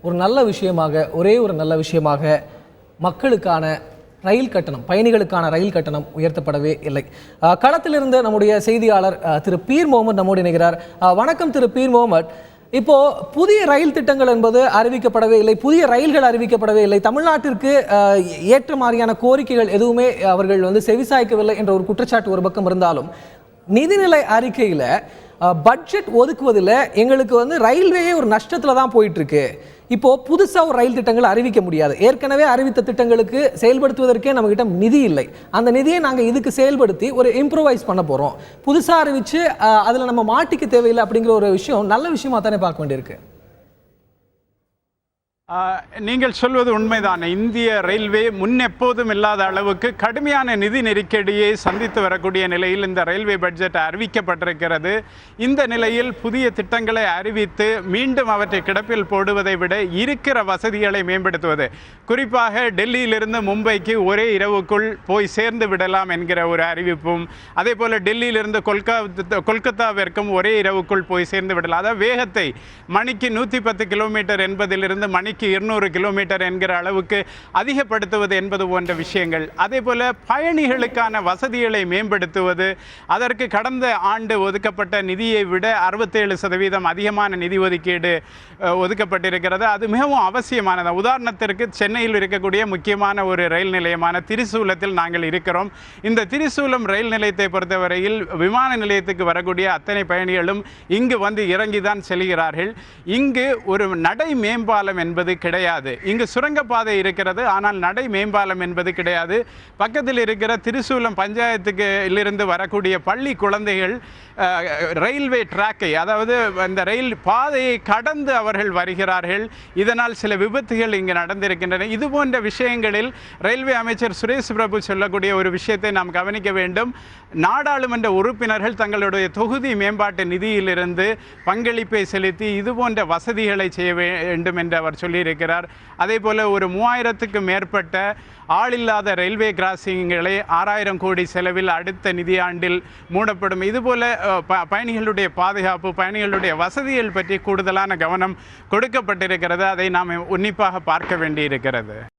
ஒரு நல்ல விஷயமாக ஒரு நல்ல விஷயமாக மக்களுக்கான ரயில் கட்டணம் பயணிகளுக்கான ரயில் கட்டணம் உயர்த்தப்படவே இல்லை. களத்திலிருந்து நம்முடைய செய்தியாளர் திரு பீர் முகமது நம்மோடு இணைகிறார். வணக்கம் திரு பீர் முகமது. இப்போ புதிய ரயில் திட்டங்கள் என்பது அறிவிக்கப்படவே இல்லை, புதிய ரயில்கள் அறிவிக்கப்படவே இல்லை, தமிழ்நாட்டிற்கு ஏற்ற மாதிரியான கோரிக்கைகள் எதுவுமே அவர்கள் செவிசாய்க்கவில்லை என்ற ஒரு குற்றச்சாட்டு ஒரு பக்கம் இருந்தாலும், நிதிநிலை அறிக்கையில் பட்ஜெட் ஒதுக்குவதில் எங்களுக்கு ரயில்வேயே ஒரு நஷ்டத்தில் தான் போயிட்டு இருக்கு. இப்போ புதுசாக ஒரு ரயில் திட்டங்களை அறிவிக்க முடியாது. ஏற்கனவே அறிவித்த திட்டங்களுக்கு செயல்படுத்துவதற்கே நம்மகிட்ட நிதி இல்லை. அந்த நிதியை நாங்கள் இதுக்கு செயல்படுத்தி ஒரு இம்ப்ரூவைஸ் பண்ண போகிறோம். புதுசாக அறிவித்து அதில் நம்ம மாட்டிக்க தேவையில்லை அப்படிங்கிற ஒரு விஷயம் நல்ல விஷயமா தானே பார்க்க வேண்டியிருக்கு. நீங்கள் சொல்வது உண்மைதான். இந்திய ரயில்வே முன்னெப்போதும் இல்லாத அளவுக்கு கடுமையான நிதி நெருக்கடியை சந்தித்து வரக்கூடிய நிலையில் இந்த ரயில்வே பட்ஜெட் அறிவிக்கப்பட்டிருக்கிறது. இந்த நிலையில் புதிய திட்டங்களை அறிவித்து மீண்டும் அவற்றை கிடப்பில் போடுவதை விட இருக்கிற வசதிகளை மேம்படுத்துவது, குறிப்பாக டெல்லியிலிருந்து மும்பைக்கு ஒரே இரவுக்குள் போய் சேர்ந்து விடலாம் என்கிற ஒரு அறிவிப்பும், அதே போல் டெல்லியிலிருந்து கொல்கத்தாவிற்கும் ஒரே இரவுக்குள் போய் சேர்ந்து விடலாம், அதாவது வேகத்தை மணிக்கு 110 கிலோமீட்டர் என்பதிலிருந்து மணிக்கு 200 கிலோமீட்டர் என்கிற அளவுக்கு அதிகப்படுத்துவது என்பது போன்ற விஷயங்கள், அதே போல பயணிகளுக்கான வசதிகளை மேம்படுத்துவது, அதற்கு கடந்த ஆண்டு ஒதுக்கப்பட்ட நிதியை விட 67% அதிகமான நிதி ஒதுக்கீடு ஒதுக்கப்பட்டிருக்கிறது. அது மிகவும் அவசியமானது. உதாரணத்திற்கு சென்னையில் இருக்கக்கூடிய முக்கியமான ஒரு ரயில் நிலையமான திரிசூலத்தில் நாங்கள் இருக்கிறோம். இந்த திரிசூலம் ரயில் நிலையத்தை பொறுத்தவரையில் விமான நிலையத்துக்கு வரக்கூடிய அத்தனை பயணிகளும் இங்கு இறங்கிதான் செல்கிறார்கள். இங்கு ஒரு நடை மேம்பாலம் என்பது கிடையாது. இங்கு சுரங்கப்பாதை இருக்கிறது, ஆனால் நடை மேம்பாலம் என்பது கிடையாது. பக்கத்தில் இருக்கிற திரிசூலம் பஞ்சாயத்துக்கு இருந்து வரக்கூடிய பள்ளி குழந்தைகள் ரயில்வே டிராக்கை, அதாவது அந்த ரயில் பாதையை கடந்து அவர்கள் வருகிறார்கள். இதனால் சில விபத்துகள் இங்கு நடந்திருக்கின்றன. இது போன்ற விஷயங்களில் ரயில்வே அமைச்சர் சுரேஷ் பிரபு சொல்லக்கூடிய ஒரு விஷயத்தை நாம் கவனிக்க வேண்டும். நாடாளுமன்ற உறுப்பினர்கள் தங்களுடைய தொகுதி மேம்பாட்டு நிதியிலிருந்து பங்களிப்பை செலுத்தி இது போன்ற வசதிகளை செய்ய வேண்டும் என்று அவர் சொல்லியிருக்கிறார். அதே போல ஒரு 3000க்கும் மேற்பட்ட ஆளில்லாத ரயில்வே கிராசிங்களை 6000 கோடி செலவில் அடுத்த நிதியாண்டில் மூடப்படும். இதுபோல பயணிகளுடைய பாதுகாப்பு, பயணிகளுடைய வசதிகள் பற்றி கூடுதலான கவனம் கொடுக்கப்பட்டிருக்கிறது. அதை நாம் உன்னிப்பாக பார்க்க வேண்டியிருக்கிறது.